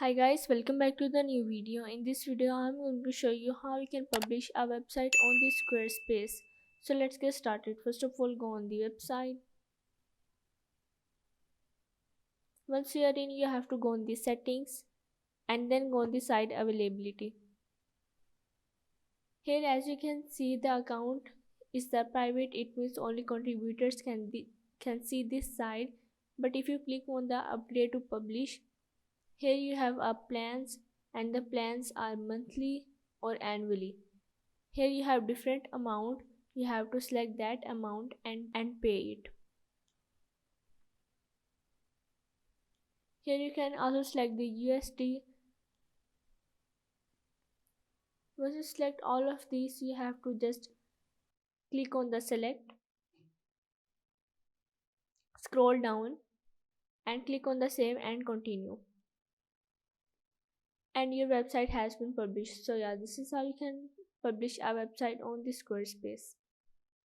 Hi guys, welcome back to the new video. In this video, I'm going to show you how you can publish a website on the Squarespace. So let's get started. First of all, go on the website. Once you are in, you have to go on the settings and then go on the site availability. Here, as you can see, the account is the private. It means only contributors can see this site. But if you click on the update to publish, here you have a plans and the plans are monthly or annually. Here you have different amount. You have to select that amount and pay it. Here you can also select the USD. Once you select all of these, you have to just click on the select, scroll down and click on the save and continue. And your website has been published. So yeah, this is how you can publish a website on the Squarespace.